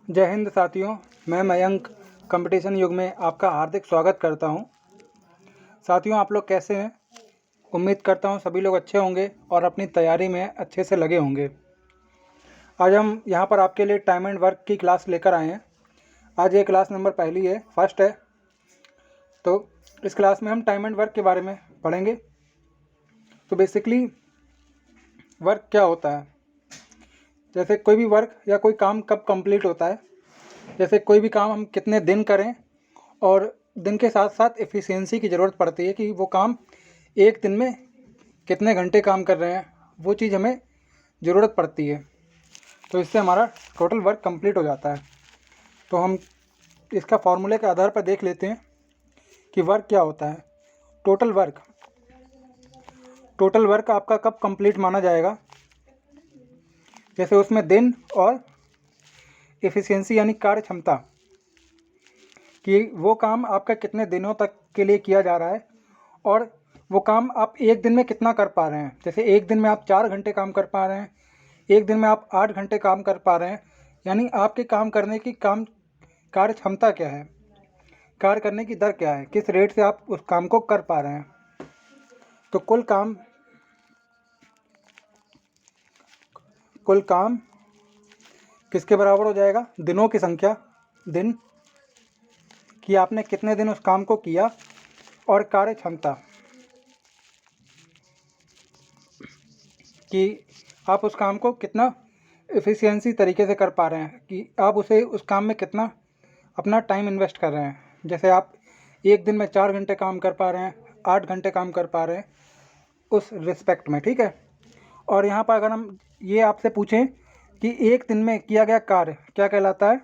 जय हिंद साथियों, मैं मयंक कंपटीशन युग में आपका हार्दिक स्वागत करता हूं। साथियों, आप लोग कैसे हैं? उम्मीद करता हूं सभी लोग अच्छे होंगे और अपनी तैयारी में अच्छे से लगे होंगे। आज हम यहां पर आपके लिए टाइम एंड वर्क की क्लास लेकर आए हैं। आज ये क्लास नंबर पहली है, फर्स्ट है। तो इस क्लास में हम टाइम एंड वर्क के बारे में पढ़ेंगे। तो बेसिकली वर्क क्या होता है, जैसे कोई भी वर्क या कोई काम कब कंप्लीट होता है, जैसे कोई भी काम हम कितने दिन करें और दिन के साथ साथ एफिशिएंसी की ज़रूरत पड़ती है कि वो काम एक दिन में कितने घंटे काम कर रहे हैं, वो चीज़ हमें ज़रूरत पड़ती है। तो इससे हमारा टोटल वर्क कंप्लीट हो जाता है। तो हम इसका फॉर्मूले के आधार पर देख लेते हैं कि वर्क क्या होता है। टोटल वर्क आपका कब कंप्लीट माना जाएगा, जैसे उसमें दिन और एफिशिएंसी यानी कार्य क्षमता कि वो काम आपका कितने दिनों तक के लिए किया जा रहा है और वो काम आप एक दिन में कितना कर पा रहे हैं। जैसे एक दिन में आप 4 घंटे काम कर पा रहे हैं, एक दिन में आप 8 घंटे काम कर पा रहे हैं, यानी आपके काम करने की कार्य क्षमता क्या है, कार्य करने की दर क्या है, किस रेट से आप उस काम को कर पा रहे हैं। तो कुल काम किसके बराबर हो जाएगा? दिनों की संख्या, दिन कि आपने कितने दिन उस काम को किया, और कार्य क्षमता कि आप उस काम को कितना एफिशिएंसी तरीके से कर पा रहे हैं, कि आप उस काम में कितना अपना टाइम इन्वेस्ट कर रहे हैं। जैसे आप एक दिन में 4 घंटे काम कर पा रहे हैं, 8 घंटे काम कर पा रहे हैं, उस रिस्पेक्ट में, ठीक है। और यहाँ पर अगर हम ये आपसे पूछें कि एक दिन में किया गया कार्य क्या कहलाता है,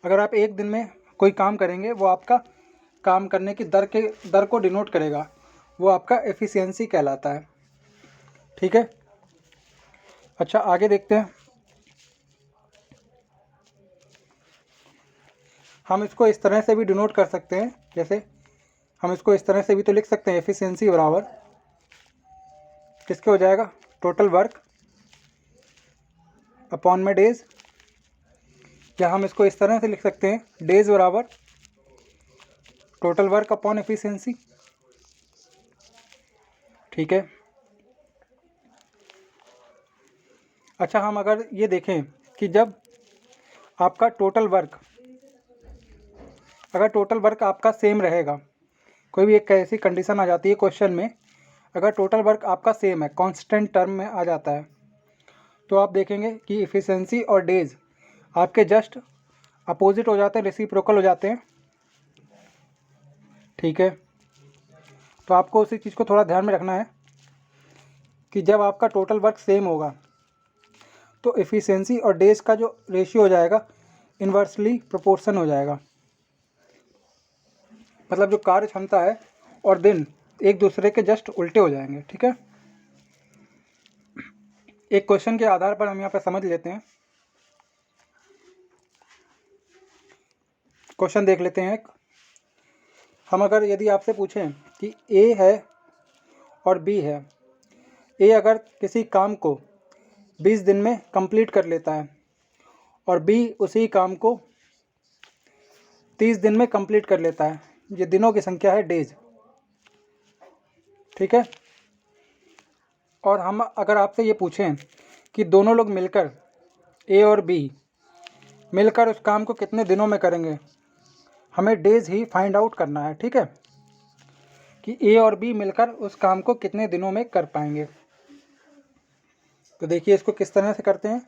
अगर आप एक दिन में कोई काम करेंगे, वो आपका काम करने की दर को डिनोट करेगा, वो आपका एफिशिएंसी कहलाता है, ठीक है। अच्छा, आगे देखते हैं। हम इसको इस तरह से भी डिनोट कर सकते हैं, जैसे हम इसको इस तरह से भी तो लिख सकते हैं, एफिशिएंसी बराबर किसके हो जाएगा? टोटल वर्क अपॉन में डेज, या हम इसको इस तरह से लिख सकते हैं, डेज बराबर टोटल वर्क अपॉन एफिशिएंसी, ठीक है। अच्छा, हम अगर ये देखें कि जब आपका टोटल वर्क आपका सेम रहेगा, कोई भी एक ऐसी कंडीशन आ जाती है क्वेश्चन में, अगर टोटल वर्क आपका सेम है, कांस्टेंट टर्म में आ जाता है, तो आप देखेंगे कि एफिशिएंसी और डेज आपके जस्ट अपोजिट हो जाते हैं, रेसिप्रोकल हो जाते हैं, ठीक है। तो आपको उसी चीज़ को थोड़ा ध्यान में रखना है कि जब आपका टोटल वर्क सेम होगा तो एफिशिएंसी और डेज का जो रेशियो हो जाएगा इन्वर्सली प्रोपोर्शन हो जाएगा, मतलब जो कार्य क्षमता है और दिन एक दूसरे के जस्ट उल्टे हो जाएंगे, ठीक है। एक क्वेश्चन के आधार पर हम यहाँ पर समझ लेते हैं। क्वेश्चन देख लेते हैं। हम अगर यदि आपसे पूछें कि ए है और बी है, ए अगर किसी काम को 20 दिन में कंप्लीट कर लेता है और बी उसी काम को 30 दिन में कंप्लीट कर लेता है, ये दिनों की संख्या है, डेज, ठीक है। और हम अगर आपसे ये पूछें कि दोनों लोग मिलकर, ए और बी मिलकर उस काम को कितने दिनों में करेंगे, हमें डेज ही फाइंड आउट करना है, ठीक है, कि ए और बी मिलकर उस काम को कितने दिनों में कर पाएंगे। तो देखिए इसको किस तरह से करते हैं।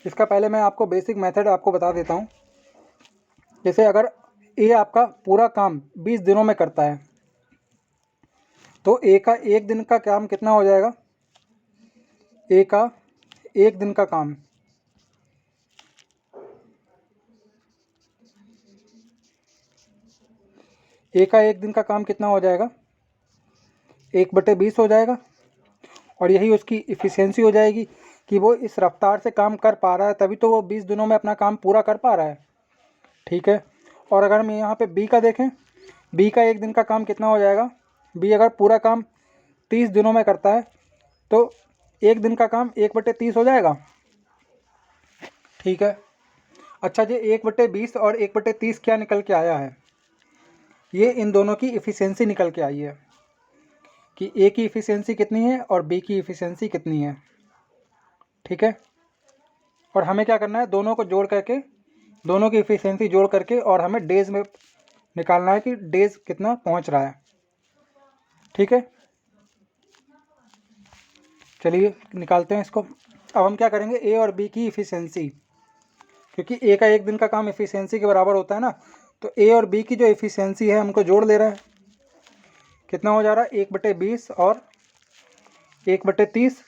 इसका पहले मैं आपको बेसिक मेथड आपको बता देता हूँ। जैसे अगर ए आपका पूरा काम 20 दिनों में करता है, तो ए का एक दिन का काम कितना हो जाएगा? ए का एक दिन का काम कितना हो जाएगा? 1/20 हो जाएगा। और यही उसकी इफ़िशियंसी हो जाएगी कि वो इस रफ्तार से काम कर पा रहा है, तभी तो वो 20 दिनों में अपना काम पूरा कर पा रहा है, ठीक है। और अगर हम यहाँ पे बी का देखें, बी का एक दिन का काम कितना हो जाएगा? बी अगर पूरा काम 30 दिनों में करता है तो एक दिन का काम 1/30 हो जाएगा। ठीक है। अच्छा जी, 1/20 और 1/30 क्या निकल के आया है? ये इन दोनों की इफ़िशेंसी निकल के आई है कि ए की इफ़िशेंसी कितनी है और बी की इफ़िशेंसी कितनी है। ठीक है। और हमें क्या करना है, दोनों को जोड़ करके, दोनों की इफ़िशेंसी जोड़ करके और हमें डेज़ में निकालना है कि डेज़ कितना पहुंच रहा है। ठीक है, चलिए निकालते हैं इसको। अब हम क्या करेंगे, ए और बी की इफ़िशेंसी, क्योंकि ए का एक दिन का काम इफ़िशेंसी के बराबर होता है ना, तो ए और बी की जो इफ़िशेंसी है हमको जोड़ ले रहा है। कितना हो जा रहा है, 1/20 और 1/30।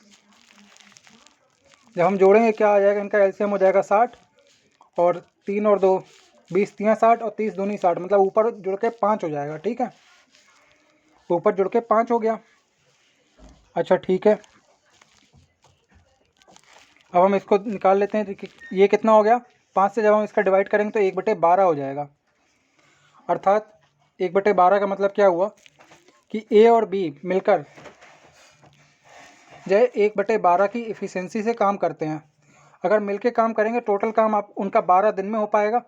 जब हम जोड़ेंगे क्या आ जाएगा, इनका एलसीएम हो जाएगा 60, और 3 और 2 20, 3 60 और 30 दूनी 60, मतलब ऊपर जुड़ के 5 हो जाएगा। ठीक है, ऊपर जुड़ के 5 हो गया। अच्छा ठीक है, अब हम इसको निकाल लेते हैं कि ये कितना हो गया। 5 से जब हम इसका डिवाइड करेंगे तो 1/12 हो जाएगा। अर्थात 1/12 का मतलब क्या हुआ कि ए और बी मिलकर जो 1/12 की इफ़िशेंसी से काम करते हैं। अगर मिलके काम करेंगे, टोटल काम आप उनका 12 दिन में हो पाएगा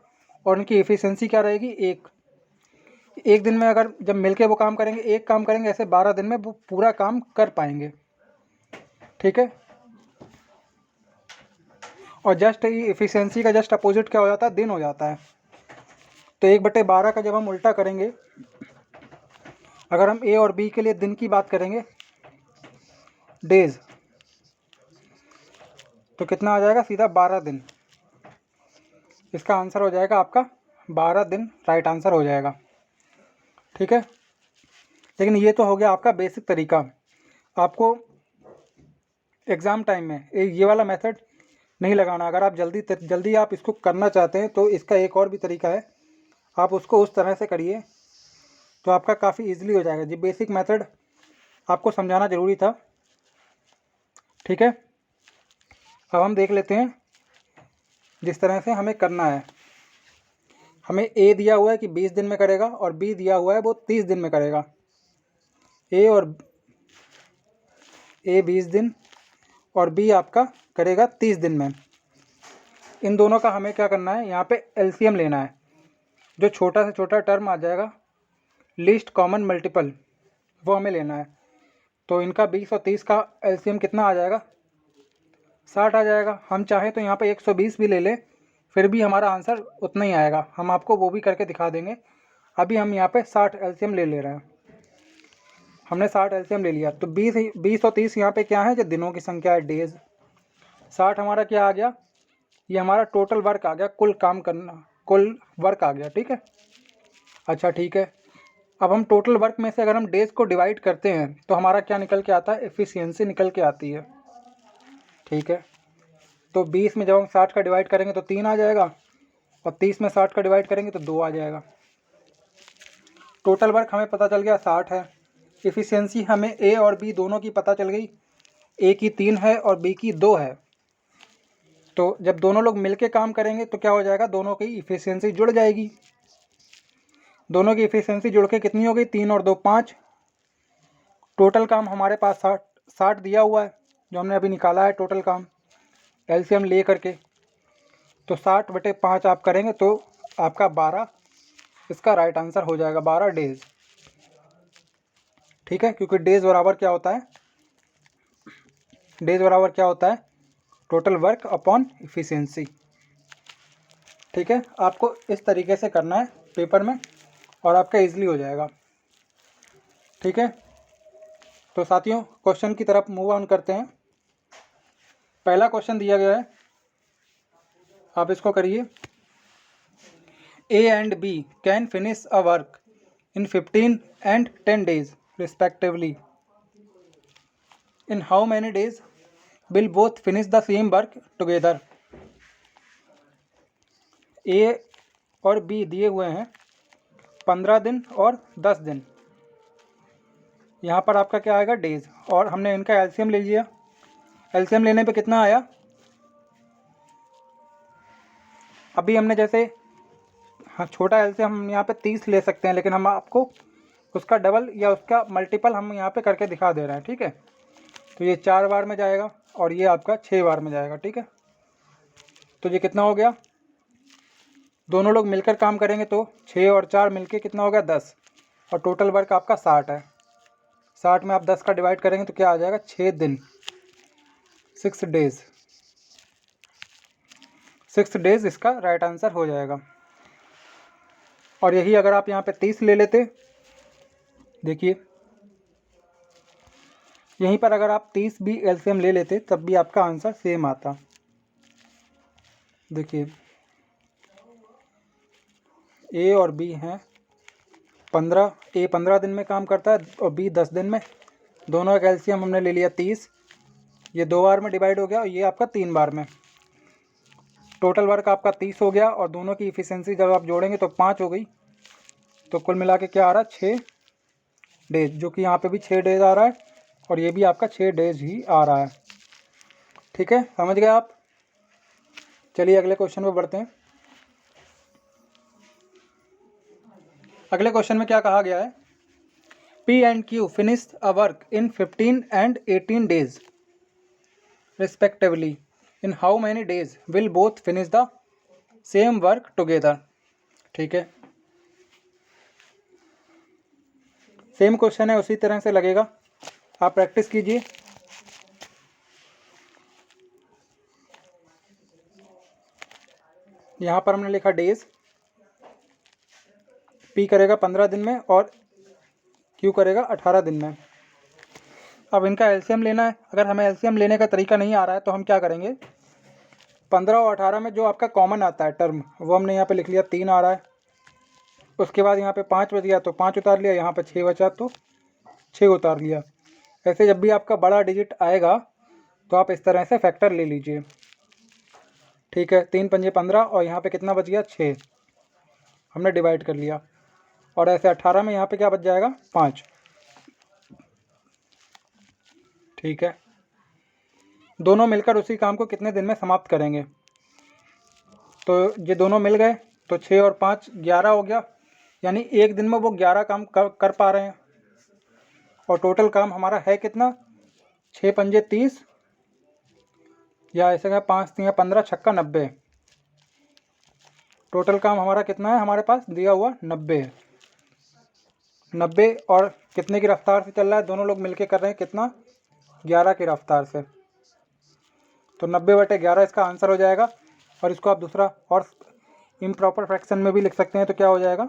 और उनकी इफ़िशेंसी क्या रहेगी, एक दिन में। अगर जब मिलके वो काम करेंगे, एक काम करेंगे, ऐसे 12 दिन में वो पूरा काम कर पाएंगे। ठीक है, और जस्ट इफ़िशेंसी का जस्ट अपोजिट क्या हो जाता है, दिन हो जाता है। तो 1/12 का जब हम उल्टा करेंगे, अगर हम ए और बी के लिए दिन की बात करेंगे, डेज, तो कितना आ जाएगा, सीधा 12 दिन। इसका आंसर हो जाएगा आपका 12 दिन, राइट आंसर हो जाएगा। ठीक है, लेकिन ये तो हो गया आपका बेसिक तरीका। आपको एग्ज़ाम टाइम में ये वाला मेथड नहीं लगाना। अगर आप जल्दी आप इसको करना चाहते हैं तो इसका एक और भी तरीका है, आप उसको उस तरह से करिए तो आपका काफ़ी इजीली हो जाएगा। जी, बेसिक मेथड आपको समझाना ज़रूरी था। ठीक है, अब हम देख लेते हैं जिस तरह से हमें करना है। हमें ए दिया हुआ है कि 20 दिन में करेगा और बी दिया हुआ है वो 30 दिन में करेगा। ए 20 दिन और बी आपका करेगा 30 दिन में। इन दोनों का हमें क्या करना है, यहाँ पे एलसीएम लेना है। जो छोटा से छोटा टर्म आ जाएगा, लीस्ट कॉमन मल्टीपल, वो हमें लेना है। तो इनका 20 और 30 का एलसीएम कितना आ जाएगा, 60 आ जाएगा। हम चाहें तो यहाँ पे 120 भी ले लें, फिर भी हमारा आंसर उतना ही आएगा। हम आपको वो भी करके दिखा देंगे। अभी हम यहाँ पे 60 एलसीएम ले रहे हैं। हमने 60 एलसीएम ले लिया, तो 20 और 30 यहाँ पे क्या है, जो दिनों की संख्या है, डेज। 60 हमारा क्या आ गया, ये हमारा टोटल वर्क आ गया, कुल काम करना, कुल वर्क आ गया। ठीक है, अच्छा ठीक है। अब हम टोटल वर्क में से अगर हम डेज को डिवाइड करते हैं तो हमारा क्या निकल के आता है, एफिशिएंसी निकल के आती है। ठीक है, तो 20 में जब हम 60 का डिवाइड करेंगे तो 3 आ जाएगा, और 30 में 60 का डिवाइड करेंगे तो 2 आ जाएगा। टोटल वर्क हमें पता चल गया 60 है। इफ़िशियंसी हमें ए और बी दोनों की पता चल गई, ए की 3 है और बी की 2 है। तो जब दोनों लोग मिलके काम करेंगे तो क्या हो जाएगा, दोनों की इफ़िशियंसी जुड़ जाएगी। दोनों की इफ़िशियंसी जुड़ के कितनी हो गई, 3 और 2 5। टोटल काम हमारे पास 60 दिया हुआ है, जो हमने अभी निकाला है टोटल काम एलसीएम ले करके। तो 60/5 आप करेंगे तो आपका 12 इसका राइट आंसर हो जाएगा, 12 डेज। ठीक है, क्योंकि डेज बराबर क्या होता है, डेज बराबर क्या होता है, टोटल वर्क अपॉन इफ़िशियंसी। ठीक है, आपको इस तरीके से करना है पेपर में और आपका इजीली हो जाएगा। ठीक है, तो साथियों क्वेश्चन की तरफ मूव ऑन करते हैं। पहला क्वेश्चन दिया गया है, आप इसको करिए। A and B can finish a work in 15 and 10 days respectively. In how many days will both finish the same work together? A और B दिए हुए हैं 15 दिन और 10 दिन। यहाँ पर आपका क्या आएगा, डेज, और हमने इनका एलसीएम ले लिया। एलसीएम लेने पे कितना आया, अभी हमने जैसे, हाँ छोटा एलसीएम हम यहाँ पे 30 ले सकते हैं, लेकिन हम आपको उसका डबल या उसका मल्टीपल हम यहाँ पे करके दिखा दे रहे हैं, ठीक है। तो ये 4 बार में जाएगा और ये आपका 6 बार में जाएगा, ठीक है। तो ये कितना हो गया, दोनों लोग मिलकर काम करेंगे तो 6 और 4 मिलके कितना हो गया 10, और टोटल वर्क आपका 60 है। 60 में आप 10 का डिवाइड करेंगे तो क्या आ जाएगा, 6 दिन, 6 डेज़। 6 डेज़ इसका राइट आंसर हो जाएगा। और यही अगर आप यहाँ पे 30 ले लेते, देखिए यहीं पर अगर आप 30 भी एलसीएम ले लेते तब भी आपका आंसर सेम आता। देखिए ए और बी हैं 15, ए 15 दिन में काम करता है और बी 10 दिन में। दोनों का एलसीएम हमने ले लिया 30, ये 2 बार में डिवाइड हो गया और ये आपका 3 बार में। टोटल वर्क आपका 30 हो गया और दोनों की इफ़िशेंसी जब आप जोड़ेंगे तो 5 हो गई। तो कुल मिला के क्या आ रहा है, 6 डेज, जो कि यहाँ पे भी 6 डेज आ रहा है और ये भी आपका 6 डेज ही आ रहा है, ठीक है। समझ गए आप। चलिए अगले क्वेश्चन पे बढ़ते हैं। अगले क्वेश्चन में क्या कहा गया है, P and Q finished a work in 15 and 18 days respectively. In how many days will both finish the same work together? ठीक है, सेम क्वेश्चन है, उसी तरह से लगेगा, आप प्रैक्टिस कीजिए। यहाँ पर हमने लिखा डेज, P करेगा 15 दिन में और Q करेगा 18 दिन में। अब इनका एलसीएम लेना है। अगर हमें एलसीएम लेने का तरीका नहीं आ रहा है तो हम क्या करेंगे, 15 और 18 में जो आपका कॉमन आता है टर्म वो हमने यहाँ पे लिख लिया, 3 आ रहा है। उसके बाद यहाँ पे 5 बच गया तो 5 उतार लिया, यहाँ पे 6 बचा तो 6 उतार लिया। ऐसे जब भी आपका बड़ा डिजिट आएगा तो आप इस तरह से फैक्टर ले लीजिए, ठीक है। 3 पंजे 15 और यहाँ पे कितना बच गया, 6, हमने डिवाइड कर लिया। और ऐसे 18 में यहाँ पे क्या बच जाएगा, 5, ठीक है। दोनों मिलकर उसी काम को कितने दिन में समाप्त करेंगे, तो ये दोनों मिल गए तो 6 और 5 11 हो गया, यानी एक दिन में वो 11 काम कर पा रहे हैं। और टोटल काम हमारा है कितना, 6 पंजे 30, या ऐसे का 5 3 15 छक्का 90। टोटल काम हमारा कितना है, हमारे पास दिया हुआ 90 है। 90 और कितने की रफ्तार से चल रहा है, दोनों लोग मिलके कर रहे हैं कितना, 11 की रफ्तार से। तो 90/11 इसका आंसर हो जाएगा। और इसको आप दूसरा और इम्प्रॉपर फ्रैक्शन में भी लिख सकते हैं, तो क्या हो जाएगा,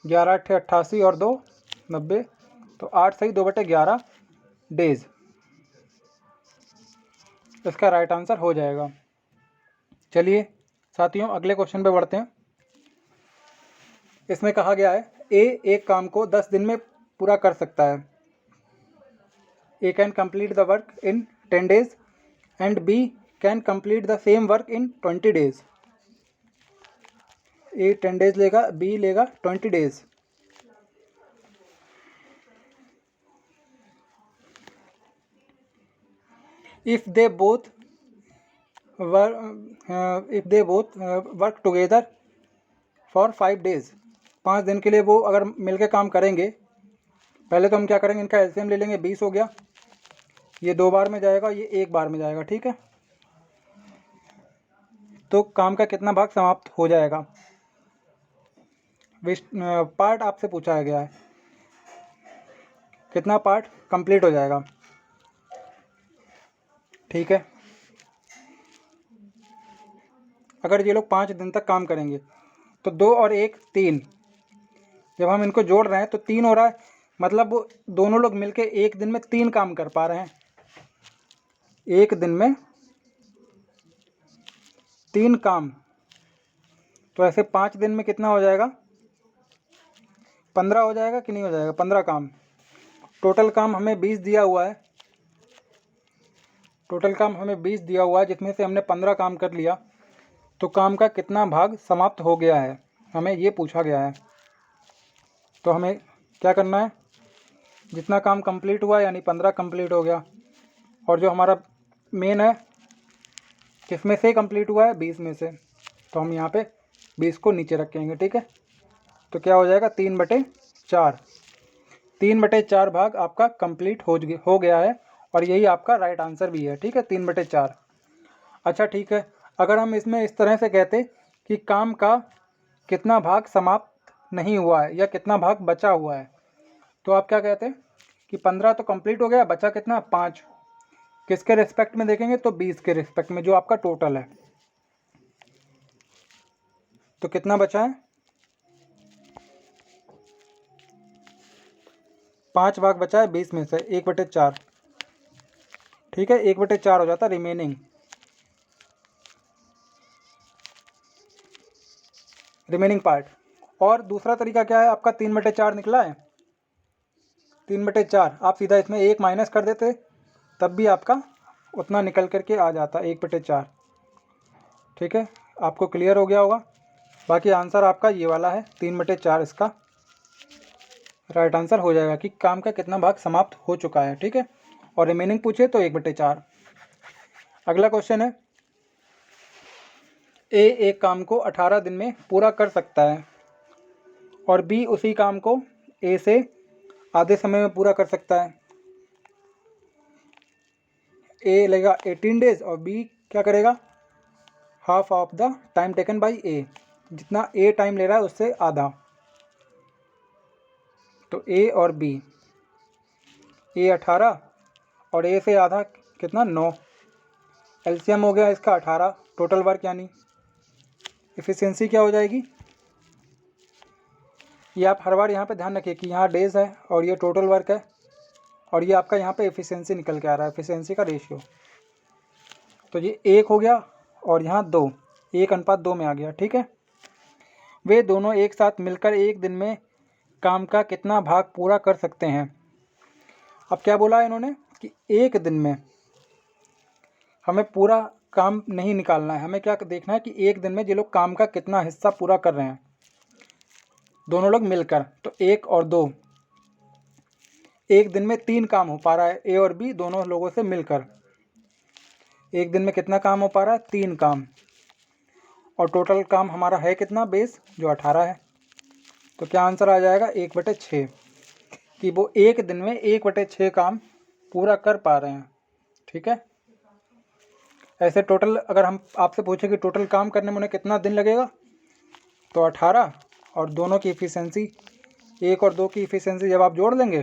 11 8 88 और 2 90, तो 8 सही 2/11 डेज इसका राइट आंसर हो जाएगा। चलिए साथियों अगले क्वेश्चन पे बढ़ते हैं। इसमें कहा गया है ए एक काम को 10 दिन में पूरा कर सकता है। A can complete the work in 10 days and B can complete the same work in 20 days। A 10 days लेगा, बी लेगा 20 days। if they both work together for 5 days, 5 दिन के लिए वो अगर मिलके काम करेंगे, पहले तो हम क्या करेंगे, इनका एलसीएम ले लेंगे, 20 हो गया, ये 2 बार में जाएगा, ये 1 बार में जाएगा, ठीक है। तो काम का कितना भाग समाप्त हो जाएगा, पार्ट आपसे पूछा गया है, कितना पार्ट कंप्लीट हो जाएगा, ठीक है। अगर ये लोग 5 दिन तक काम करेंगे तो 2 और 1 3, जब हम इनको जोड़ रहे हैं तो 3 हो रहा है, मतलब वो दोनों लोग मिलके एक दिन में 3 काम कर पा रहे हैं। एक दिन में 3 काम, तो ऐसे 5 दिन में कितना हो जाएगा, 15 हो जाएगा कि नहीं हो जाएगा, 15 काम। टोटल काम हमें 20 दिया हुआ है, टोटल काम हमें 20 दिया हुआ है, जिसमें से हमने 15 काम कर लिया, तो काम का कितना भाग समाप्त हो गया है, हमें ये पूछा गया है। तो हमें क्या करना है, जितना काम कंप्लीट हुआ यानी 15 कंप्लीट हो गया, और जो हमारा मेन है किस में से कंप्लीट हुआ है, 20 में से, तो हम यहाँ पे 20 को नीचे रखेंगे, ठीक है। तो क्या हो जाएगा, 3/15 4। 3/4 भाग आपका कंप्लीट हो गया है और यही आपका राइट आंसर भी है। ठीक है, 3/4। अच्छा ठीक है, अगर हम इसमें इस तरह से कहते कि काम का कितना भाग समाप्त नहीं हुआ है या कितना भाग बचा हुआ है, तो आप क्या कहते हैं कि 15 तो कंप्लीट हो गया, बचा कितना 5। किसके रिस्पेक्ट में देखेंगे तो 20 के रिस्पेक्ट में, जो आपका टोटल है। तो कितना बचा है, 5 भाग बचा है 20 में से 1/4। ठीक है, 1/4 हो जाता रिमेनिंग पार्ट। और दूसरा तरीका क्या है आपका, 3/4 निकला है, 3/4 आप सीधा इसमें 1 माइनस कर देते, तब भी आपका उतना निकल करके आ जाता 1/4। ठीक है, आपको क्लियर हो गया होगा। बाकी आंसर आपका ये वाला है, 3/4 इसका राइट आंसर हो जाएगा कि काम का कितना भाग समाप्त हो चुका है। ठीक है, और रिमेनिंग पूछे तो 1/4। अगला क्वेश्चन है, ए एक काम को 18 दिन में पूरा कर सकता है और बी उसी काम को ए से आधे समय में पूरा कर सकता है। ए लेगा 18 डेज और बी क्या करेगा, half of the time taken by A, जितना ए टाइम ले रहा है उससे आधा। तो ए और बी, ए 18 और ए से आधा कितना 9, एलसीएम हो गया इसका 18, टोटल वर्क यानी इफ़िशियंसी क्या हो जाएगी। ये आप हर बार यहाँ पे ध्यान रखिए कि यहाँ डेज है और ये टोटल वर्क है और ये आपका यहाँ पे एफिशिएंसी निकल के आ रहा है, एफिशिएंसी का रेशियो। तो ये 1 हो गया और यहाँ 2, 1:2 में आ गया। ठीक है, वे दोनों एक साथ मिलकर एक दिन में काम का कितना भाग पूरा कर सकते हैं। अब क्या बोला है इन्होंने कि एक दिन में हमें पूरा काम नहीं निकालना है, हमें क्या देखना है कि एक दिन में ये लोग काम का कितना हिस्सा पूरा कर रहे हैं, दोनों लोग मिलकर। तो 1 और 2, एक दिन में 3 काम हो पा रहा है ए और बी दोनों लोगों से मिलकर। एक दिन में कितना काम हो पा रहा है, 3 काम, और टोटल काम हमारा है कितना बेस, जो 18 है। तो क्या आंसर आ जाएगा 1/6, कि वो एक दिन में 1/6 काम पूरा कर पा रहे हैं। ठीक है, ऐसे टोटल अगर हम आपसे पूछे कि टोटल काम करने में उन्हें कितना दिन लगेगा, तो 18 और दोनों की इफ़िशियंसी 1 और 2 की इफ़िशियंसी जब आप जोड़ लेंगे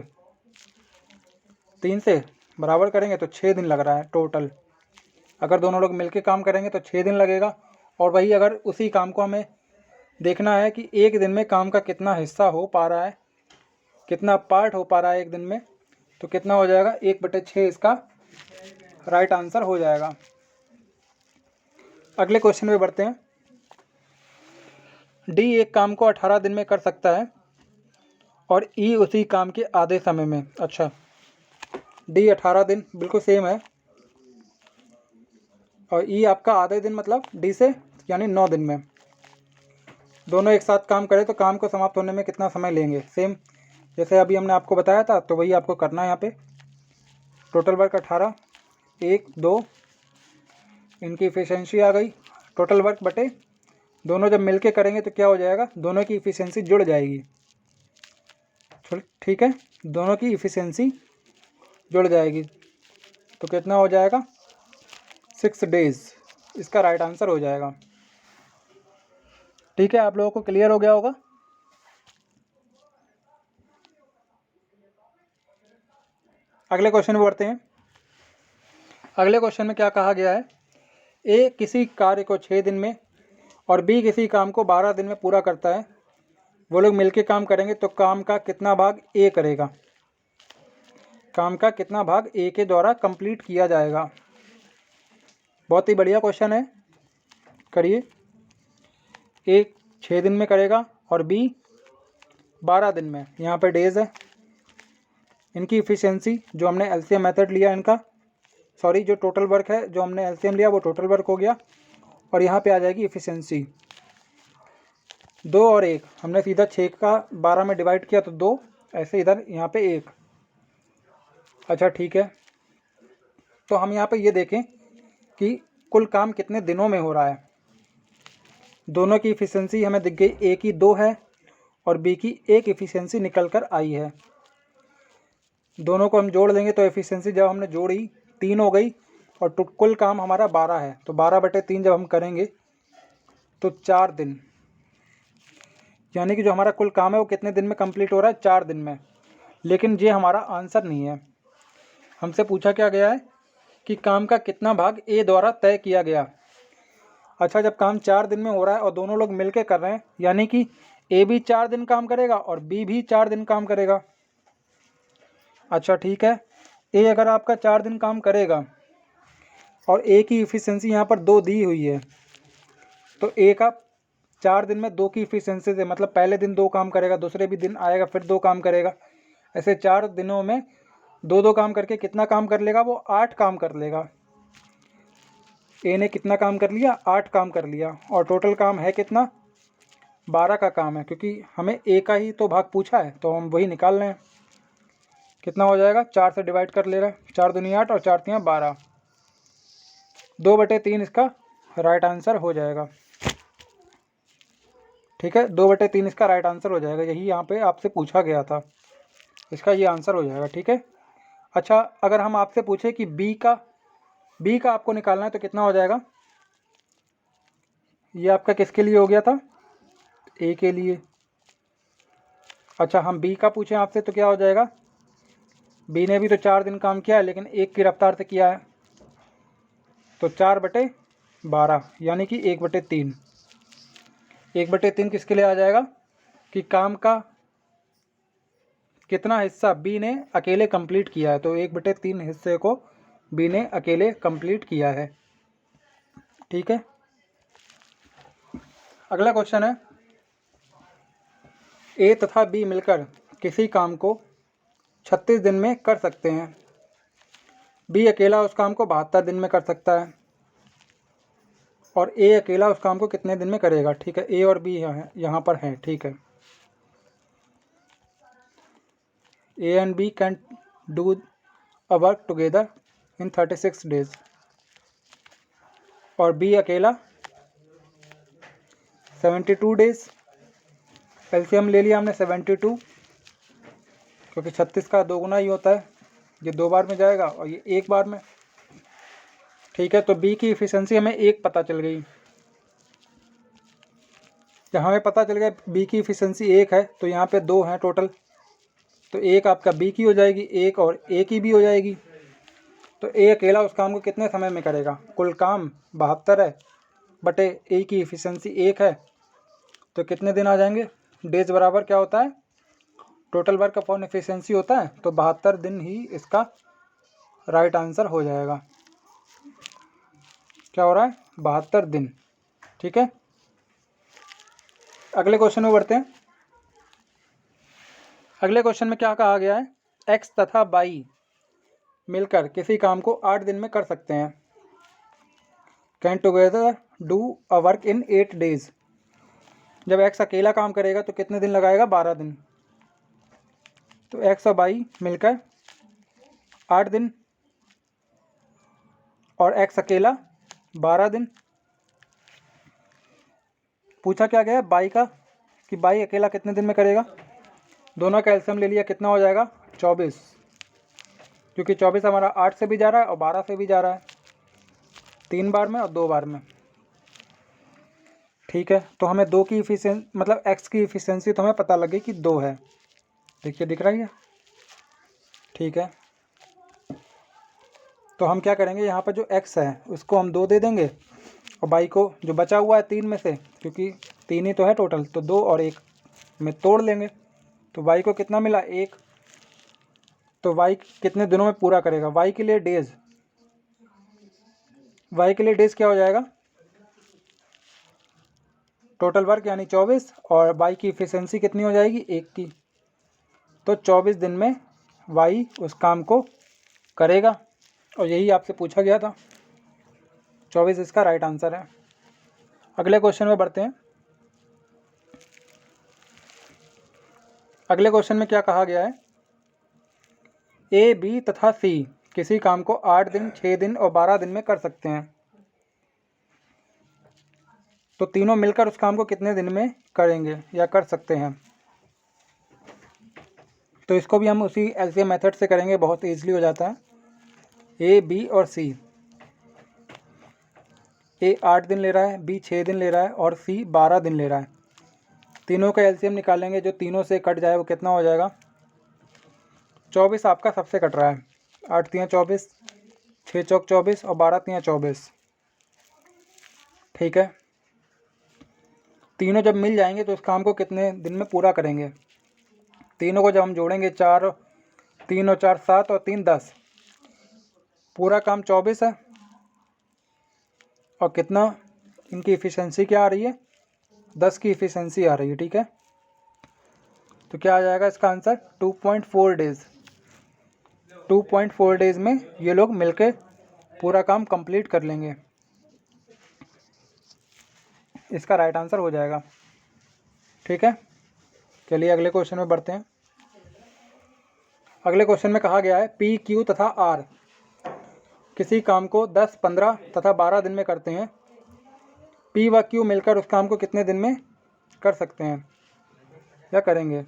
3 से बराबर करेंगे तो 6 दिन लग रहा है टोटल। अगर दोनों लोग मिलके काम करेंगे तो 6 दिन लगेगा। और वही अगर उसी काम को हमें देखना है कि एक दिन में काम का कितना हिस्सा हो पा रहा है, कितना पार्ट हो पा रहा है एक दिन में, तो कितना हो जाएगा 1/6 इसका राइट आंसर हो जाएगा। अगले क्वेश्चन में बढ़ते हैं। डी एक काम को 18 दिन में कर सकता है और ई उसी काम के आधे समय में। अच्छा, डी 18 दिन बिल्कुल सेम है और ई आपका आधे दिन, मतलब डी से यानी 9 दिन में। दोनों एक साथ काम करें तो काम को समाप्त होने में कितना समय लेंगे, सेम जैसे अभी हमने आपको बताया था, तो वही आपको करना है यहाँ पे। टोटल वर्क 18, 1 2, इनकी इफ़िशियंसी आ गई, टोटल वर्क बटे दोनों जब मिलके करेंगे तो क्या हो जाएगा, दोनों की इफ़िशियंसी जुड़ जाएगी। ठीक है, दोनों की इफ़िशियंसी जुड़ जाएगी तो कितना हो जाएगा 6 डेज़, इसका राइट आंसर हो जाएगा। ठीक है, आप लोगों को क्लियर हो गया होगा। अगले क्वेश्चन में बढ़ते हैं। अगले क्वेश्चन में क्या कहा गया है, ए किसी कार्य को 6 दिन में और बी किसी काम को 12 दिन में पूरा करता है। वो लोग मिलके काम करेंगे तो काम का कितना भाग ए करेगा, काम का कितना भाग ए के द्वारा कंप्लीट किया जाएगा। बहुत ही बढ़िया क्वेश्चन है, करिए। ए 6 दिन में करेगा और बी 12 दिन में, यहाँ पे डेज है। इनकी इफ़िशियंसी जो हमने एलसीएम मेथड लिया इनका, सॉरी जो टोटल वर्क है जो हमने एलसीएम लिया वो टोटल वर्क हो गया, और यहाँ पे आ जाएगी इफ़िशियंसी 2 और 1। हमने सीधा 6 का 12 में डिवाइड किया तो 2, ऐसे इधर यहाँ पे 1। अच्छा ठीक है, तो हम यहाँ पे ये देखें कि कुल काम कितने दिनों में हो रहा है। दोनों की इफ़िशियंसी हमें दिख गई, ए की 2 है और बी की एक इफ़िशियंसी निकल कर आई है। दोनों को हम जोड़ देंगे तो एफिशिएंसी जब हमने जोड़ी 3 हो गई और कुल काम हमारा 12 है। तो 12/3 जब हम करेंगे तो 4 दिन, यानी कि जो हमारा कुल काम है वो कितने दिन में कंप्लीट हो रहा है? 4 दिन में। लेकिन ये हमारा आंसर नहीं है। हमसे पूछा क्या गया है कि काम का कितना भाग ए द्वारा तय किया गया। अच्छा, जब काम 4 दिन में हो रहा है और दोनों लोग मिलकर कर रहे हैं, यानी कि ए भी 4 दिन काम करेगा और बी भी 4 दिन काम करेगा। अच्छा ठीक है, ए अगर आपका 4 दिन काम करेगा और ए की इफ़िशियंसी यहाँ पर 2 दी हुई है, तो ए का 4 दिन में 2 की इफ़िशियंसी से मतलब पहले दिन 2 काम करेगा, दूसरे भी दिन आएगा फिर 2 काम करेगा। ऐसे 4 दिनों में 2-2 काम करके कितना काम कर लेगा? वो 8 काम कर लेगा। ए ने कितना काम कर लिया? 8 काम कर लिया। और टोटल काम है कितना? 12 का काम है, क्योंकि हमें ए का ही तो भाग पूछा है तो हम वही निकाल रहे हैं। कितना हो जाएगा? 4 से डिवाइड कर ले रहा है, 4 दूनी 8 और 4 तियाँ 12। 2/3 इसका राइट आंसर हो जाएगा। ठीक है, 2/3 इसका राइट आंसर हो जाएगा। यही यहाँ पे आपसे पूछा गया था, इसका ये आंसर हो जाएगा। ठीक है। अच्छा, अगर हम आपसे पूछे कि बी का आपको निकालना है तो कितना हो जाएगा? ये आपका किसके लिए हो गया था? ए के लिए। अच्छा, हम बी का पूछें आपसे तो क्या हो जाएगा? बी ने भी तो 4 दिन काम किया है लेकिन 1 की रफ्तार से किया है, तो 4/12 यानी कि 1/3। 1/3 किसके लिए आ जाएगा कि काम का कितना हिस्सा बी ने अकेले कंप्लीट किया है। तो 1/3 हिस्से को बी ने अकेले कंप्लीट किया है। ठीक है। अगला क्वेश्चन है, ए तथा बी मिलकर किसी काम को 36 दिन में कर सकते हैं। बी अकेला उस काम को 72 दिन में कर सकता है और ए अकेला उस काम को कितने दिन में करेगा? ठीक है, ए और बी यहाँ पर हैं। ठीक है, A and B can do a work together in 36 days और बी अकेला 72 डेज। एलसीएम ले लिया हमने 72, क्योंकि 36 का 2 गुना ही होता है। ये 2 बार में जाएगा और ये 1 बार में। ठीक है, तो बी की इफ़िशियंसी हमें 1 पता चल गई। जब हमें पता चल गया बी की इफ़िशियंसी 1 है तो यहाँ पे 2 हैं टोटल, तो 1 आपका बी की हो जाएगी, 1 और ए की भी हो जाएगी। तो ए अकेला उस काम को कितने समय में करेगा? कुल काम 72 है बटे ए की इफ़िशियंसी 1 है, तो कितने दिन आ जाएंगे? डेज बराबर क्या होता है? टोटल वर्क अपॉन एफिशिएंसी होता है, तो 72 दिन ही इसका राइट आंसर हो जाएगा। क्या हो रहा है? 72 दिन। ठीक है, अगले क्वेश्चन में बढ़ते हैं। अगले क्वेश्चन में क्या कहा गया है? एक्स तथा वाई मिलकर किसी काम को 8 दिन में कर सकते हैं। Can together do a work in 8 days. जब एक्स अकेला काम करेगा तो कितने दिन लगाएगा? 12 दिन। तो एक्स और वाई मिलकर 8 दिन और एक्स अकेला 12 दिन। पूछा क्या गया बाई का कि बाई अकेला कितने दिन में करेगा? दोनों का एलसीएम ले लिया, कितना हो जाएगा? 24, क्योंकि 24 हमारा 8 से भी जा रहा है और 12 से भी जा रहा है, 3 बार में और 2 बार में। ठीक है, तो हमें 2 की इफिशियंसी मतलब एक्स की इफिशियंसी तो हमें पता लगे कि 2 है। देखिए दिख रही है। ठीक है, तो हम क्या करेंगे, यहाँ पर जो एक्स है उसको हम 2 दे देंगे और बाई को जो बचा हुआ है 3 में से, क्योंकि 3 ही तो है टोटल, तो 2 और 1 में तोड़ लेंगे। तो वाई को कितना मिला? 1। तो वाई कितने दिनों में पूरा करेगा? वाई के लिए डेज, वाई के लिए डेज क्या हो जाएगा? टोटल वर्क यानी 24 और वाई की इफिशियंसी कितनी हो जाएगी? 1 की। तो 24 दिन में वाई उस काम को करेगा और यही आपसे पूछा गया था। 24 इसका राइट आंसर है। अगले क्वेश्चन में बढ़ते हैं। अगले क्वेश्चन में क्या कहा गया है? ए, बी तथा सी किसी काम को 8 दिन, 6 दिन और 12 दिन में कर सकते हैं। तो तीनों मिलकर उस काम को कितने दिन में करेंगे या कर सकते हैं? तो इसको भी हम उसी एलसीएम मेथड से करेंगे, बहुत ईजिली हो जाता है। ए, बी और सी। ए 8 दिन ले रहा है, बी 6 दिन ले रहा है और सी 12 दिन ले रहा है। तीनों का एलसीएम निकालेंगे, जो तीनों से कट जाए वो कितना हो जाएगा? 24 आपका सबसे कट रहा है। 8 तियाँ 24, 6 चौक 24 और 12 तियाँ 24। ठीक है, तीनों जब मिल जाएंगे तो इस काम को कितने दिन में पूरा करेंगे? तीनों को जब हम जोड़ेंगे, 4 3 और 4 7 और 3 10, पूरा काम 24 है। और कितना इनकी इफ़िशेंसी क्या आ रही है? 10 की इफ़िशेंसी आ रही है। ठीक है, तो क्या आ जाएगा इसका आंसर? 2.4 डेज़। 2.4 डेज़ में ये लोग मिलके पूरा काम कंप्लीट कर लेंगे। इसका राइट आंसर हो जाएगा। ठीक है, चलिए अगले क्वेश्चन में बढ़ते हैं। अगले क्वेश्चन में कहा गया है पी, क्यू तथा आर किसी काम को 10, 15 तथा 12 दिन में करते हैं। पी व क्यू मिलकर उस काम को कितने दिन में कर सकते हैं या करेंगे?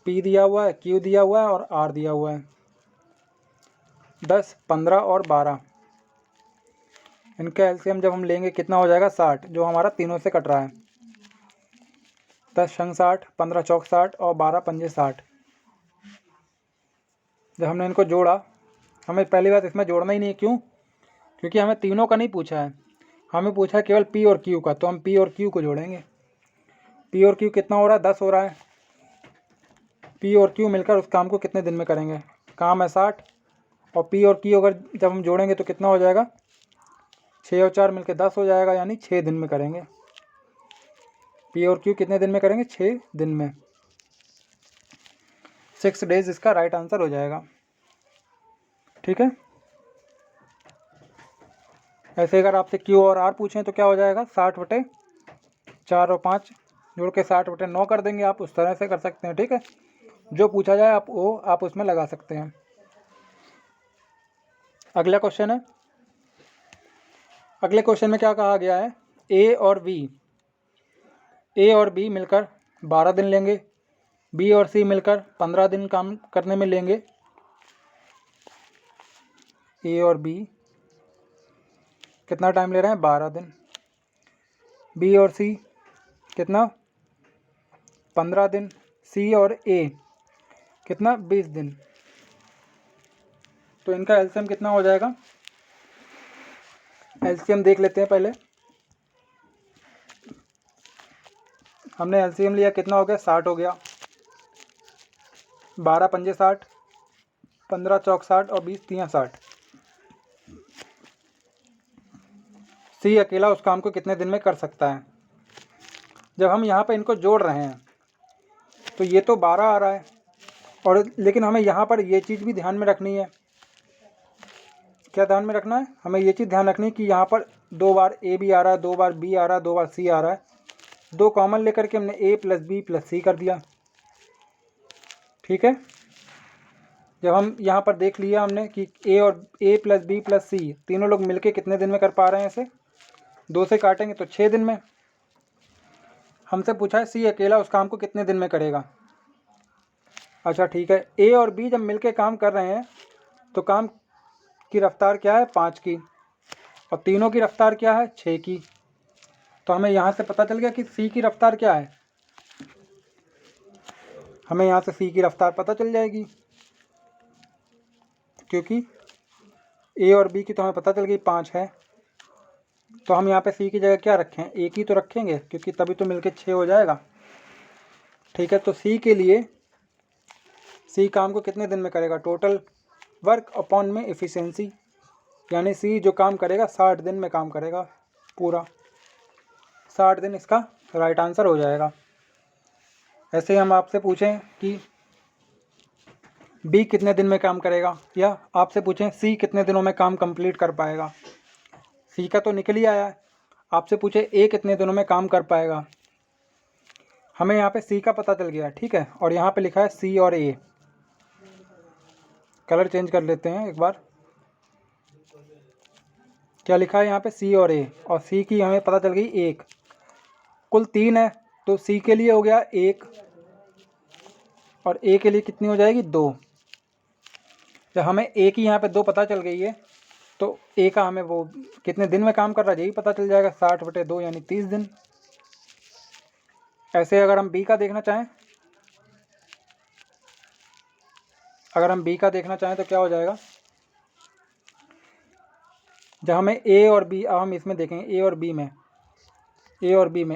पी दिया हुआ है, क्यू दिया हुआ है और आर दिया हुआ है। 10, 15 और 12, इनका एलसीएम जब हम लेंगे कितना हो जाएगा? 60, जो हमारा तीनों से कट रहा है। 10 शंग 60, 15 चौक 60 और 12 पंजे 60। जब हमने इनको जोड़ा, हमें पहली बात इसमें जोड़ना ही नहीं है। क्यों? क्योंकि हमें तीनों का नहीं पूछा है, हमें पूछा है केवल पी और क्यू का। तो हम पी और क्यू को जोड़ेंगे। पी और क्यू कितना हो रहा है? 10 हो रहा है। पी और क्यू मिलकर उस काम को कितने दिन में करेंगे? काम है 60 और पी और क्यू अगर जब हम जोड़ेंगे तो कितना हो जाएगा? 6 और 4 मिलकर 10 हो जाएगा, यानी 6 दिन में करेंगे। पी और क्यू कितने दिन में करेंगे? 6 दिन में। 6 डेज इसका राइट आंसर हो जाएगा। ठीक है, ऐसे अगर आपसे क्यू और आर पूछें तो क्या हो जाएगा? 60/4 और 5 जोड़ के 60/9 कर देंगे। आप उस तरह से कर सकते हैं। ठीक है, जो पूछा जाए आप उसमें लगा सकते हैं। अगला क्वेश्चन है। अगले क्वेश्चन में क्या कहा गया है? ए और बी मिलकर 12 दिन लेंगे। बी और सी मिलकर 15 दिन काम करने में लेंगे। ए और बी कितना टाइम ले रहे हैं? 12 दिन। बी और सी कितना? 15 दिन। सी और ए कितना? 20 दिन। तो इनका एलसीएम कितना हो जाएगा? एलसीएम देख लेते हैं पहले। हमने एलसीएम लिया, कितना हो गया? 60 हो गया। 12 पंजे 60, 15 चौक 60 और 20 तियाँ 60। सी अकेला उस काम को कितने दिन में कर सकता है? जब हम यहाँ पे इनको जोड़ रहे हैं तो ये तो 12 आ रहा है, और लेकिन हमें यहाँ पर ये चीज़ भी ध्यान में रखनी है। क्या ध्यान में रखना है? हमें ये चीज़ ध्यान रखनी है कि यहाँ पर 2 बार ए भी आ रहा है, 2 बार बी आ रहा है, 2 बार सी आ रहा है। 2 कॉमन लेकर के हमने ए प्लस बी प्लस सी कर दिया। ठीक है, जब हम यहाँ पर देख लिया हमने कि ए प्लस बी प्लस सी तीनों लोग मिलके कितने दिन में कर पा रहे हैं इसे? 2 से काटेंगे तो 6 दिन में। हमसे पूछा है सी अकेला उस काम को कितने दिन में करेगा। अच्छा ठीक है, ए और बी जब मिलके काम कर रहे हैं तो काम की रफ्तार क्या है? 5 की, और तीनों की रफ्तार क्या है? 6 की। तो हमें यहाँ से पता चल गया कि सी की रफ्तार क्या है। हमें यहाँ से सी की रफ्तार पता चल जाएगी, क्योंकि ए और बी की तो हमें पता चल गई 5 है। तो हम यहाँ पे सी की जगह क्या रखें? एक ही तो रखेंगे, क्योंकि तभी तो मिलके 6 हो जाएगा। ठीक है, तो सी के लिए सी काम को कितने दिन में करेगा? टोटल वर्क अपॉन में एफिशिएंसी, यानी सी जो काम करेगा 60 दिन में काम करेगा पूरा। 60 दिन इसका राइट आंसर हो जाएगा। ऐसे हम आपसे पूछें कि बी कितने दिन में काम करेगा, या आपसे पूछें सी कितने दिनों में काम कंप्लीट कर पाएगा। सी का तो निकल ही आया है। आपसे पूछे ए कितने दिनों में काम कर पाएगा। हमें यहाँ पे सी का पता चल गया। ठीक है, और यहाँ पे लिखा है सी और ए। कलर चेंज कर लेते हैं एक बार। क्या लिखा है यहाँ पे? सी और ए, और सी की हमें पता चल गई 1। कुल 3 है, तो सी के लिए हो गया 1, और ए के लिए कितनी हो जाएगी 2। जब हमें ए की यहाँ पे 2 पता चल गई है तो ए का हमें वो कितने दिन में काम कर रहा है यही पता चल जाएगा, 60/2 यानी 30 दिन। ऐसे अगर हम बी का देखना चाहें, तो क्या हो जाएगा, जब हमें ए और बी, अब हम इसमें देखेंगे ए और बी में,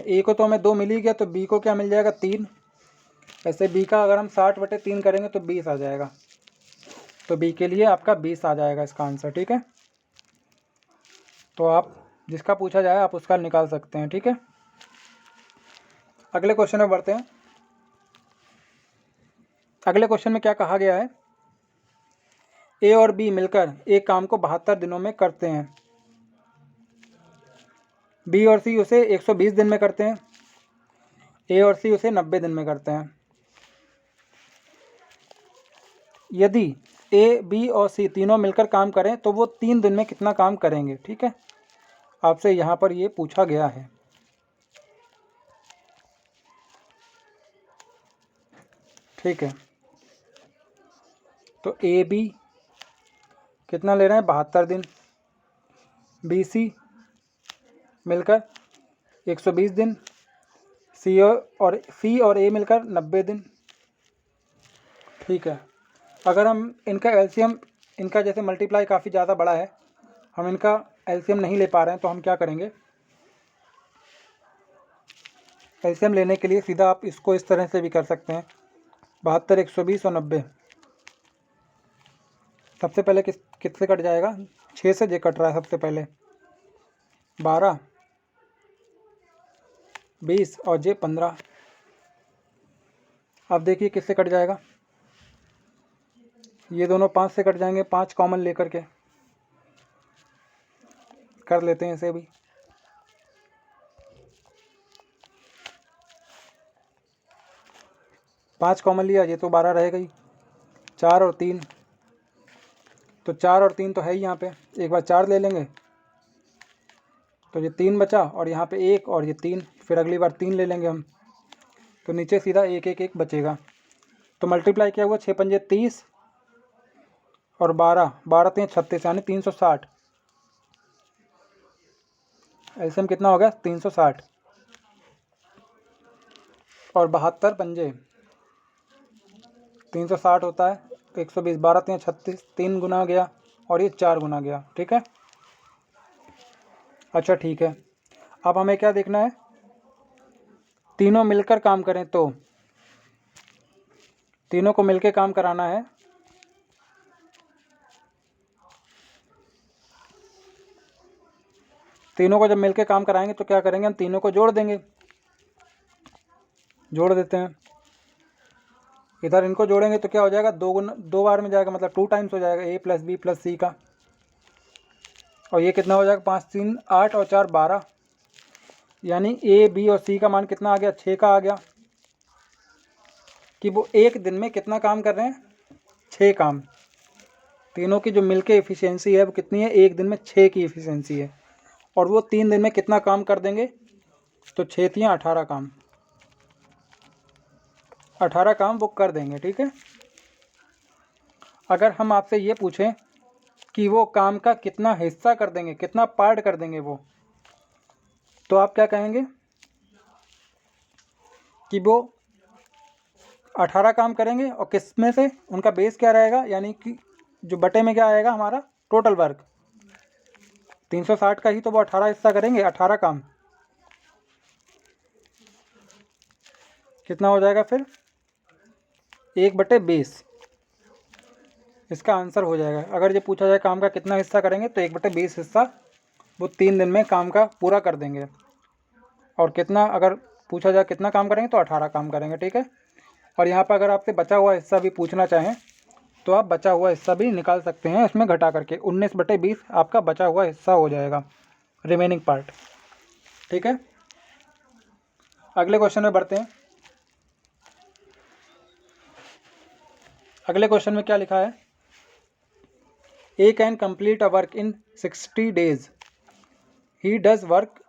ए को तो हमें 2 मिल ही गया, तो बी को क्या मिल जाएगा 3। ऐसे बी का अगर हम 60/3 करेंगे तो 20 आ जाएगा, तो बी के लिए आपका 20 आ जाएगा इसका आंसर। ठीक है, तो आप जिसका पूछा जाए आप उसका निकाल सकते हैं। ठीक है, अगले क्वेश्चन में बढ़ते हैं। अगले क्वेश्चन में क्या कहा गया है, ए और बी मिलकर एक काम को 72 दिनों में करते हैं। बी और सी उसे 120 दिन में करते हैं, ए और सी उसे 90 दिन में करते हैं। यदि ए, बी और सी तीनों मिलकर काम करें तो वो 3 दिन में कितना काम करेंगे। ठीक है, आपसे यहाँ पर ये पूछा गया है। ठीक है, तो ए बी कितना ले रहे हैं 72 दिन, बी सी मिलकर 120 दिन, सी और ए मिलकर 90 दिन। ठीक है, अगर हम इनका एलसीएम, इनका जैसे मल्टीप्लाई काफ़ी ज़्यादा बड़ा है, हम इनका एलसीएम नहीं ले पा रहे हैं, तो हम क्या करेंगे, एलसीएम लेने के लिए सीधा आप इसको इस तरह से भी कर सकते हैं, 72, 120 और 90। सबसे पहले किससे कट जाएगा, 6 से जे कट रहा है सबसे पहले, 12, 20 और जे 15। अब देखिए किससे कट जाएगा, ये दोनों 5 से कट जाएंगे, 5 कॉमन लेकर के कर लेते हैं इसे भी। पाँच कॉमन लिया, ये तो 12 रहेगा ही, 4 और 3, तो 4 और 3 तो है ही यहाँ पे, एक बार 4 ले लेंगे तो ये 3 बचा, और यहाँ पे 1 और ये 3, फिर अगली बार 3 ले लेंगे हम, तो नीचे सीधा 1 1 1 बचेगा। तो मल्टीप्लाई क्या हुआ, 6 पंजे 30 और 12, 12 3 36 यानी 360। एलसीएम कितना हो गया 360, और 72 पंजे 360 होता है, 120, 12 3 36, 3 गुना गया और ये 4 गुना गया। ठीक है, अच्छा ठीक है, अब हमें क्या देखना है, तीनों मिलकर काम करें, तो तीनों को मिलकर काम कराना है। तीनों को जब मिलकर काम कराएंगे तो क्या करेंगे, हम तीनों को जोड़ देंगे, जोड़ देते हैं। इधर इनको जोड़ेंगे तो क्या हो जाएगा, 2 बार में जाएगा, मतलब 2 टाइम्स हो जाएगा ए प्लस बी प्लस सी का। और ये कितना हो जाएगा, 5 3 8 और 4 12, यानी ए बी और सी का मान कितना आ गया, 6 का आ गया, कि वो एक दिन में कितना काम कर रहे हैं, 6 काम। तीनों की जो मिलके एफिशिएंसी है वो कितनी है, एक दिन में 6 की एफिशिएंसी है, और वो 3 दिन में कितना काम कर देंगे, तो 6 3 18 काम, 18 काम वो कर देंगे। ठीक है, अगर हम आपसे ये पूछें कि वो काम का कितना हिस्सा कर देंगे, कितना पार्ट कर देंगे वो, तो आप क्या कहेंगे कि वो 18 काम करेंगे, और किस में से, उनका बेस क्या रहेगा, यानी कि जो बटे में क्या आएगा हमारा टोटल वर्क, 360 का ही तो वो 18 हिस्सा करेंगे, 18 काम कितना हो जाएगा फिर, 1/20 इसका आंसर हो जाएगा। अगर ये पूछा जाए काम का कितना हिस्सा करेंगे, तो 1/20 हिस्सा वो 3 दिन में काम का पूरा कर देंगे, और कितना, अगर पूछा जाए कितना काम करेंगे, तो 18 काम करेंगे। ठीक है, और यहाँ पर अगर आपसे बचा हुआ हिस्सा भी पूछना चाहें तो आप बचा हुआ हिस्सा भी निकाल सकते हैं, इसमें घटा करके 19/20 आपका बचा हुआ हिस्सा हो जाएगा, रिमेनिंग पार्ट। ठीक है, अगले क्वेश्चन में बढ़ते हैं। अगले क्वेश्चन में क्या लिखा है, A can complete a work in 60 days, he does work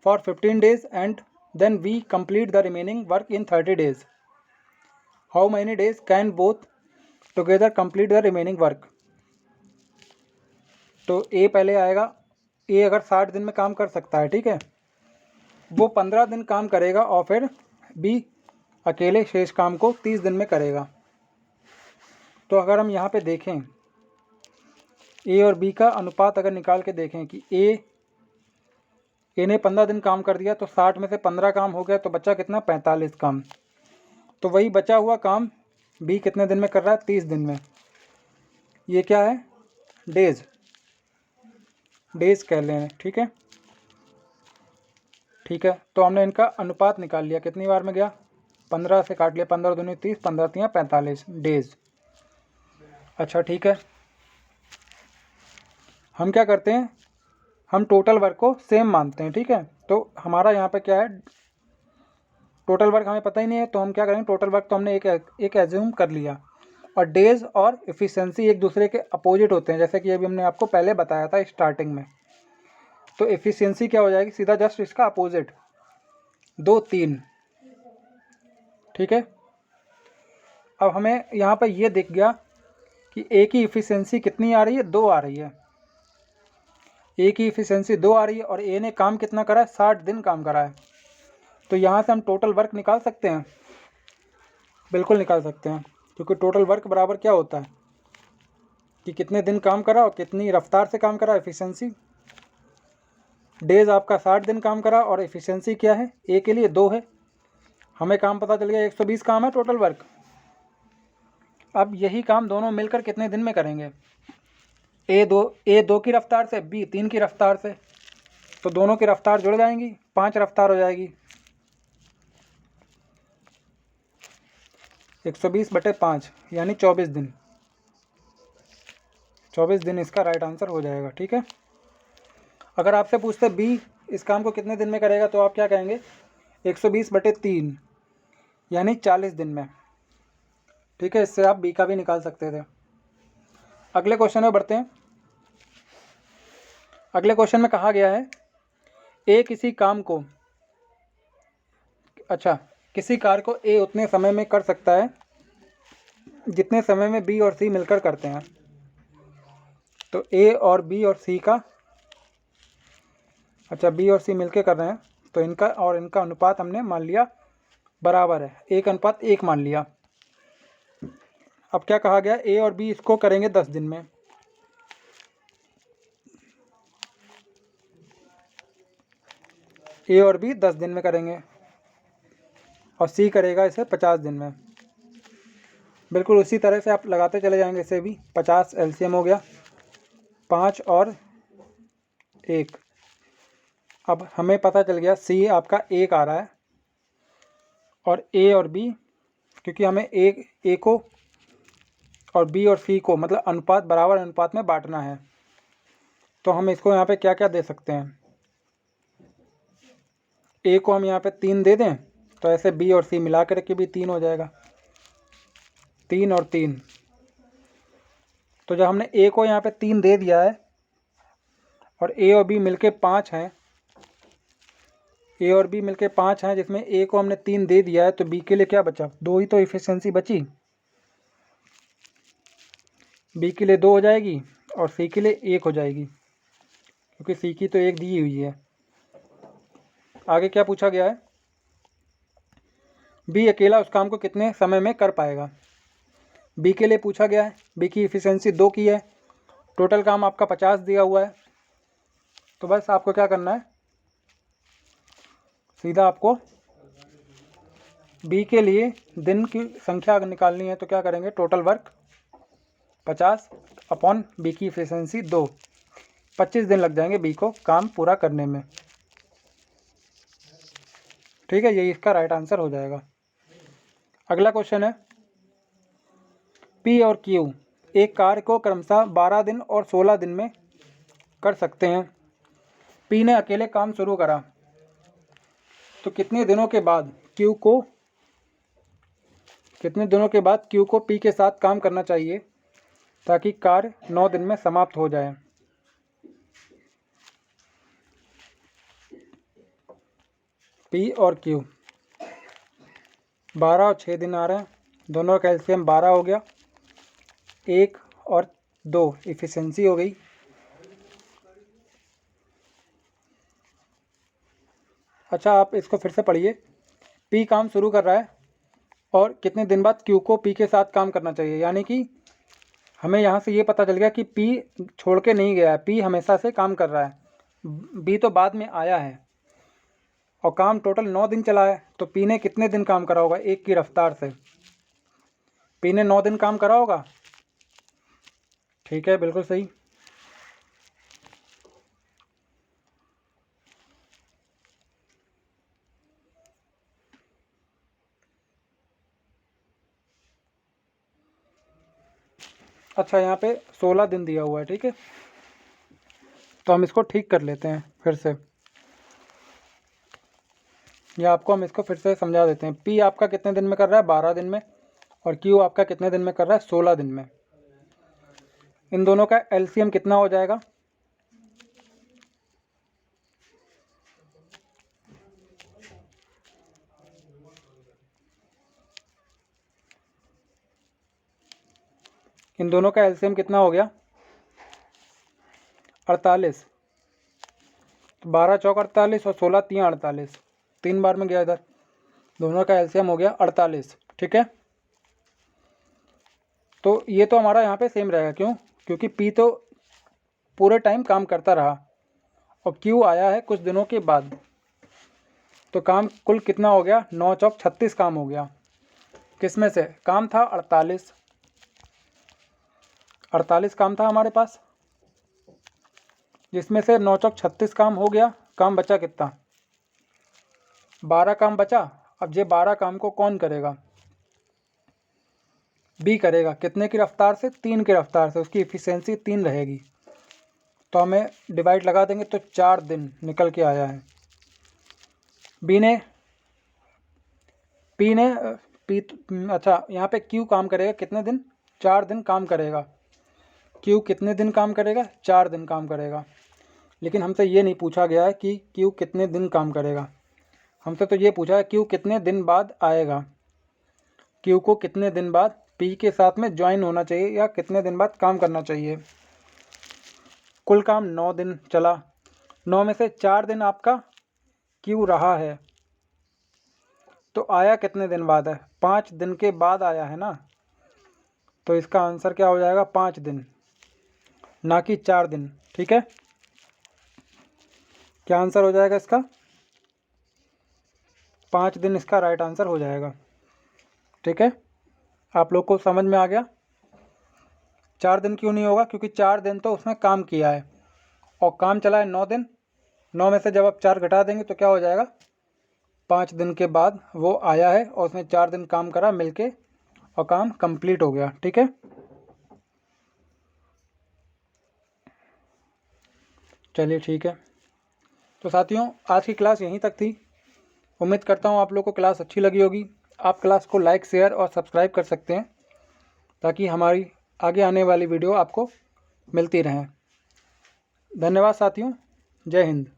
for 15 days and then we complete the remaining work in 30 days. How many days can both together complete the remaining work. तो ए पहले आएगा, ए अगर 60 दिन में काम कर सकता है, ठीक है, वो 15 दिन काम करेगा और फिर बी अकेले शेष काम को 30 दिन में करेगा। तो अगर हम यहाँ पे देखें ए और बी का अनुपात अगर निकाल के देखें कि ए ने 15 दिन काम कर दिया तो 60 में से 15 काम हो गया, तो बचा कितना, 45 काम। तो वही बचा हुआ काम बी कितने दिन में कर रहा है, 30 दिन में। ये क्या है, डेज कह लें, ठीक है। ठीक है, तो हमने इनका अनुपात निकाल लिया, कितनी बार में गया, 15 से काट लिया, 15 दूनी 30, 15 तियाँ 45 डेज। अच्छा ठीक है, हम क्या करते हैं, हम टोटल वर्क को सेम मानते हैं, ठीक है। तो हमारा यहाँ पे क्या है, टोटल वर्क हमें पता ही नहीं है, तो हम क्या करेंगे, टोटल वर्क तो हमने एक एज्यूम कर लिया। और डेज और एफिशिएंसी एक दूसरे के अपोजिट होते हैं, जैसे कि अभी हमने आपको पहले बताया था स्टार्टिंग में। तो एफिशिएंसी क्या हो जाएगी, सीधा जस्ट इसका अपोजिट, 2 3, ठीक है। अब हमें यहाँ पर ये दिख गया कि ए की एफिशिएंसी कितनी आ रही है, 2 आ रही है। ए की एफिशिएंसी 2 आ रही है और ए ने काम कितना करा है, 60 दिन काम करा है। तो यहाँ से हम टोटल वर्क निकाल सकते हैं, बिल्कुल निकाल सकते हैं, क्योंकि टोटल वर्क बराबर क्या होता है कि कितने दिन काम करा और कितनी रफ्तार से काम करा, एफिशिएंसी। डेज आपका 60 दिन काम करा और एफिशिएंसी क्या है, ए के लिए 2 है। हमें काम पता चल गया 120 काम है टोटल वर्क। अब यही काम दोनों मिलकर कितने दिन में करेंगे, ए दो की रफ्तार से, बी 3 की रफ्तार से। तो दोनों की रफ्तार जुड़ जाएंगी, 5 रफ्तार हो जाएगी। 120/5 यानी 24 दिन। 24 दिन इसका राइट आंसर हो जाएगा, ठीक है। अगर आपसे पूछते बी इस काम को कितने दिन में करेगा, तो आप क्या कहेंगे, 120/3 यानी 40 दिन में, ठीक है। इससे आप बी का भी निकाल सकते थे। अगले क्वेश्चन में बढ़ते हैं। अगले क्वेश्चन में कहा गया है ए किसी काम को, अच्छा, किसी कार्य को ए उतने समय में कर सकता है जितने समय में बी और सी मिलकर करते हैं। तो ए और बी और सी का, अच्छा बी और सी मिलकर कर रहे हैं, तो इनका और इनका अनुपात हमने मान लिया बराबर है, 1:1 मान लिया। अब क्या कहा गया, ए और बी इसको करेंगे 10 दिन में, ए और बी 10 दिन में करेंगे और सी करेगा इसे 50 दिन में। बिल्कुल उसी तरह से आप लगाते चले जाएंगे, इसे भी 50 एलसीएम हो गया, 5 और 1। अब हमें पता चल गया सी आपका 1 आ रहा है और ए और बी, क्योंकि हमें ए को और बी और सी को मतलब अनुपात बराबर अनुपात में बांटना है, तो हम इसको यहाँ पे क्या क्या दे सकते हैं, ए को हम यहाँ पे 3 दे दें, तो ऐसे बी और सी मिला कर के भी 3 हो जाएगा, 3 और 3। तो जब हमने ए को यहाँ पे 3 दे दिया है और ए और बी मिलके 5 हैं, ए और बी मिलके 5 हैं, जिसमें ए को हमने 3 दे दिया है, तो बी के लिए क्या बचा, 2 ही तो एफिशिएंसी बची। बी के लिए 2 हो जाएगी और सी के लिए 1 हो जाएगी, क्योंकि सी की तो 1 दी हुई है। आगे क्या पूछा गया है, बी अकेला उस काम को कितने समय में कर पाएगा। बी के लिए पूछा गया है, बी की एफिशिएंसी 2 की है, टोटल काम आपका 50 दिया हुआ है। तो बस आपको क्या करना है, सीधा आपको बी के लिए दिन की संख्या अगर निकालनी है, तो क्या करेंगे, टोटल वर्क 50 अपॉन बी की एफिशिएंसी 2, 25 दिन लग जाएंगे बी को काम पूरा करने में, ठीक है। यही इसका राइट आंसर हो जाएगा। अगला क्वेश्चन है, पी और क्यू एक कार्य को क्रमशः 12 दिन और 16 दिन में कर सकते हैं। पी ने अकेले काम शुरू करा, तो कितने दिनों के बाद क्यू को पी के साथ काम करना चाहिए ताकि कार्य 9 दिन में समाप्त हो जाए। पी और क्यू 12 और 6 दिन आ रहे हैं, दोनों का एलसीएम 12 हो गया। 1 और 2 इफ़िशेंसी हो गई। अच्छा, आप इसको फिर से पढ़िए। पी काम शुरू कर रहा है और कितने दिन बाद क्यू को पी के साथ काम करना चाहिए। यानी कि हमें यहाँ से ये पता चल गया कि पी छोड़ के नहीं गया है, पी हमेशा से काम कर रहा है। बी तो बाद में आया है और काम टोटल 9 दिन चला है, तो पी ने कितने दिन काम करा होगा एक की रफ्तार से? पी ने 9 दिन काम करा होगा। ठीक है, बिल्कुल सही। अच्छा, यहाँ पे 16 दिन दिया हुआ है। ठीक है, तो हम इसको ठीक कर लेते हैं फिर से, या आपको हम इसको फिर से समझा देते हैं। पी आपका कितने दिन में कर रहा है? 12 दिन में। और क्यू आपका कितने दिन में कर रहा है? 16 दिन में। इन दोनों का एलसीएम कितना हो जाएगा? इन दोनों का एलसीएम कितना हो गया? 48। तो 12 चौक 48 और 16 3 48, 3 बार में गया इधर। दोनों का एलसीएम हो गया 48। ठीक है, तो ये तो हमारा यहाँ पे सेम रहेगा। क्यों? क्योंकि पी तो पूरे टाइम काम करता रहा और क्यू आया है कुछ दिनों के बाद। तो काम कुल कितना हो गया? 9 चौक 36 काम हो गया। किस में से? काम था 48। 48 काम था हमारे पास, जिसमें से 9 चौक 36 काम हो गया। काम बचा कितना? 12 काम बचा। अब ये 12 काम को कौन करेगा? बी करेगा। कितने की रफ्तार से? 3 की रफ्तार से। उसकी इफ़िशेंसी 3 रहेगी, तो हमें डिवाइड लगा देंगे तो 4 दिन निकल के आया है। बी ने पी ने पी अच्छा, यहाँ पे क्यू काम करेगा कितने दिन? 4 दिन काम करेगा। क्यू कितने दिन काम करेगा? 4 दिन काम करेगा। लेकिन हमसे ये नहीं पूछा गया है कि क्यू कितने दिन काम करेगा। हमसे तो ये पूछा है क्यू कितने दिन बाद आएगा। क्यू को कितने दिन बाद पी के साथ में ज्वाइन होना चाहिए या कितने दिन बाद काम करना चाहिए। कुल काम 9 दिन चला, 9 में से 4 दिन आपका क्यू रहा है, तो आया कितने दिन बाद है? 5 दिन के बाद आया है ना। तो इसका आंसर क्या हो जाएगा? 5 दिन, ना कि 4 दिन। ठीक है, क्या आंसर हो जाएगा इसका? 5 दिन इसका राइट आंसर हो जाएगा। ठीक है, आप लोग को समझ में आ गया? 4 दिन क्यों नहीं होगा? क्योंकि 4 दिन तो उसने काम किया है और काम चला है 9 दिन। 9 में से जब आप 4 घटा देंगे तो क्या हो जाएगा? 5 दिन के बाद वो आया है और उसने 4 दिन काम करा मिलके और काम कंप्लीट हो गया। ठीक है, चलिए ठीक है। तो साथियों, आज की क्लास यहीं तक थी। उम्मीद करता हूँ आप लोग को क्लास अच्छी लगी होगी। आप क्लास को लाइक, शेयर और सब्सक्राइब कर सकते हैं ताकि हमारी आगे आने वाली वीडियो आपको मिलती रहें। धन्यवाद साथियों, जय हिंद।